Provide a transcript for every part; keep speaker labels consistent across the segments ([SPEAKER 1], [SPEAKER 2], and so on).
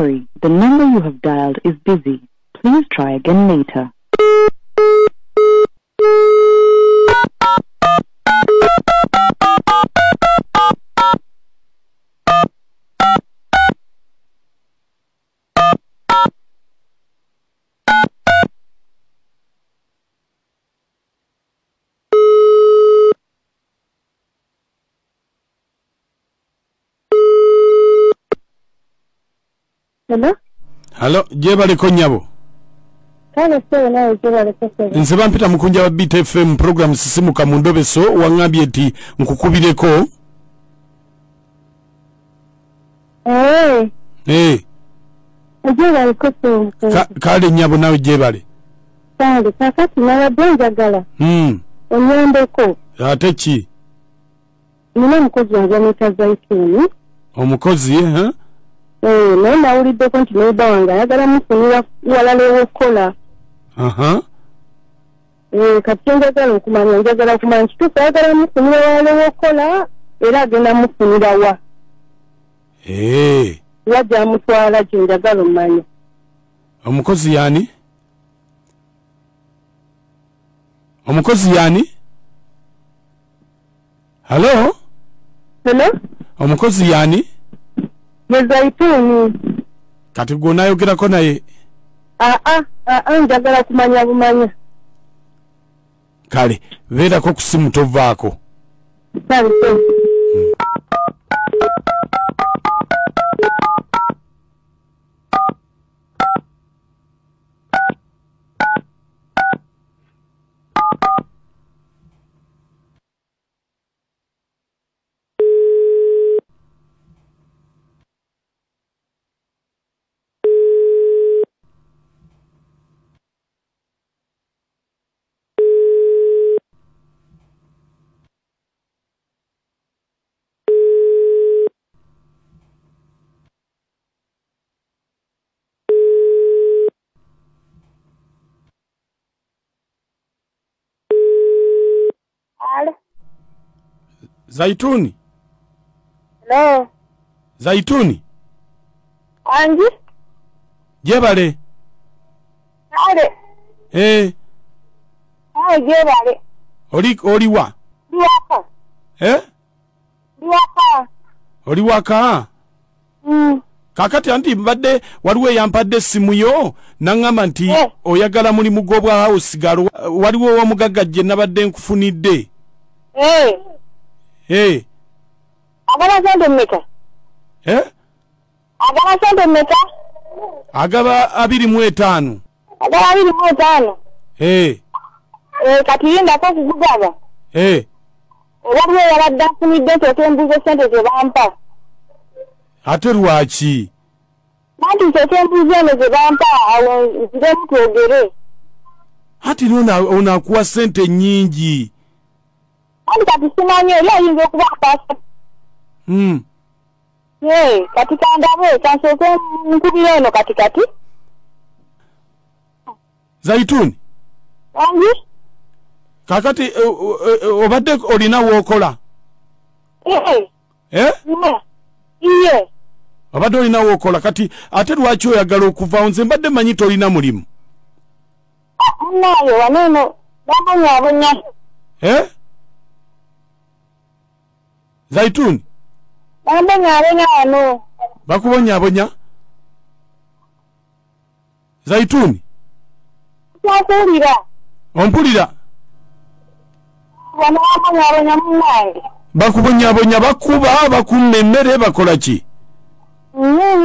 [SPEAKER 1] sorry, the number you have dialed is busy. Please try again later.
[SPEAKER 2] Hello, jebale konyabo.
[SPEAKER 3] Kale sewe nawe jebale kose.
[SPEAKER 2] Nsiba mpita mukunja wa Beat FM program sisimuka mu ndobeso wangambye eti nkukubireko.
[SPEAKER 3] Jebale kose.
[SPEAKER 2] Kale nyabo nawe jebale.
[SPEAKER 3] Kale kakati nabaddenjagala. Onyambeko.
[SPEAKER 2] Ate ki?
[SPEAKER 3] Nina mukozi wange amuyita Zaituni.
[SPEAKER 2] Omukozi
[SPEAKER 3] naye nawuliddeko nti neiba wange ayagala mufunira walala ew'okukola. Kati njagala okumanya kituufu ayagala mufunira walala ew'okukola era agenda mufunira wa. Wajja amutwala gye njagala omanya.
[SPEAKER 2] Omukozi yani? Omukozi yani? Hello? Omukozi yani?
[SPEAKER 3] Zaituni.
[SPEAKER 2] Kati gwe onayogerako naye?
[SPEAKER 3] Njagala kumanya bumanya.
[SPEAKER 2] Kale, beerako ku simu tovaako. Zaituni?
[SPEAKER 3] Hello?
[SPEAKER 2] Zaituni?
[SPEAKER 3] Anji?
[SPEAKER 2] Jebale?
[SPEAKER 3] Ale. Jebale.
[SPEAKER 2] Oli wa?
[SPEAKER 3] Liwaka. Liwaka.
[SPEAKER 2] Oli waka? Kakati anti mbadde waliwo yampadde simu yo nangamba nti oyagala mulimu gw'obwa house galo waliwo omugagga gye nabadde nkufunidde.
[SPEAKER 3] Agaba sente mmeka? Agaba sente mmeka?
[SPEAKER 2] Agaba 25.
[SPEAKER 3] Agaba 25? Kati yindako okugugaba? Waliwo yabadde afunidde nti otembuuza sente ze bampa.
[SPEAKER 2] Ate lwaki?
[SPEAKER 3] Nanti otembuuza eno ze bampa awo nziremu twogere.
[SPEAKER 2] Ati onaakuwa sente nnyingi.
[SPEAKER 3] Kati simanyi oli ayinza okuba akasa. Kati kandabe kansooke nkubira eno kati.
[SPEAKER 2] Zaituni?
[SPEAKER 3] Anji?
[SPEAKER 2] Kakati obadde olina w'okola?
[SPEAKER 3] Iye.
[SPEAKER 2] Obadde olina w'okola kati ate lwaki oyagala okuvaawo? Nze mbadde manyi tolina mulimu.
[SPEAKER 3] Munaayo waneeno bambonyaabonya.
[SPEAKER 2] Zaituni?
[SPEAKER 3] Bambonyaabonya wano.
[SPEAKER 2] Bakubonyaabonya? Zaituni?
[SPEAKER 3] Kyakuwulira.
[SPEAKER 2] Ompulira?
[SPEAKER 3] Wano bambonyaabonya munange.
[SPEAKER 2] Bakubonyaabonya bakuba bakunna emmere bakola ki?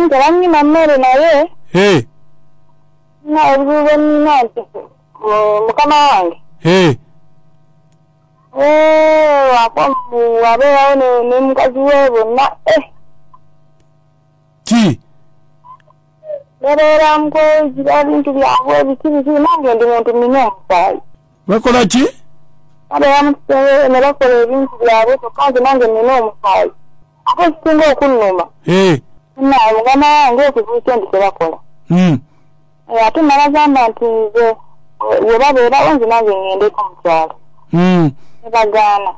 [SPEAKER 3] Tebanyima mmere naye. Obuzibu nina nti mukama wange. Wabeerawo ne mukazi we bonna.
[SPEAKER 2] Ki?
[SPEAKER 3] Babeera mukozira bintu byabwe ebikirikiri nange ndi muntu nina omusaayi.
[SPEAKER 2] Bakola ki?
[SPEAKER 3] Babeera mukiseera ne bakola ebintu byabwe kyokka nze nange nina omusaayi. Ate ekisinga okunnuma. Naye mugama wange okuziika ndi tebakola. Ate nabagamba nti nze we babeerawo nze nange ŋŋendeko mu kyalo. Ne bagaana.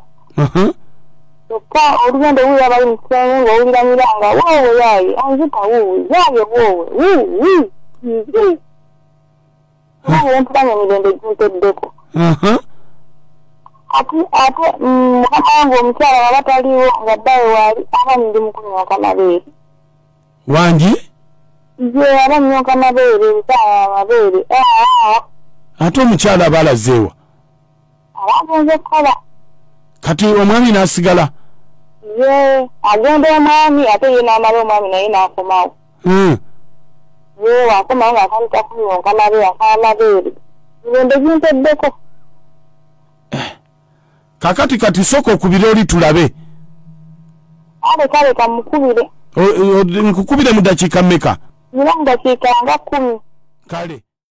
[SPEAKER 3] Ka olugendo uya bali mutsengo ngowulira miranga wowe yayi anzita wowe yaye wowe mpanya mirende jinteddeko ate mukamangu omukyala wabataliwo nga ddawe waali aba ndi mukunyoka mabeere
[SPEAKER 2] wangi
[SPEAKER 3] ye aba nyoka mabeere ebisaya mabeere
[SPEAKER 2] ate omukyala abalazeewa
[SPEAKER 3] abagenze kukola
[SPEAKER 2] kati omwami n'asigala
[SPEAKER 3] ye agenda omwami ate ye n'amala omwami naye n'akomawo ye wakomawo ng'akandika kunyonka mabeere akamabeere mirende jinteddeko
[SPEAKER 2] kakati soko okubire oli tulabe
[SPEAKER 3] kale kamukubire
[SPEAKER 2] nkukubire mu dakiika mmeka?
[SPEAKER 3] Mu dakiika nga 10
[SPEAKER 2] kale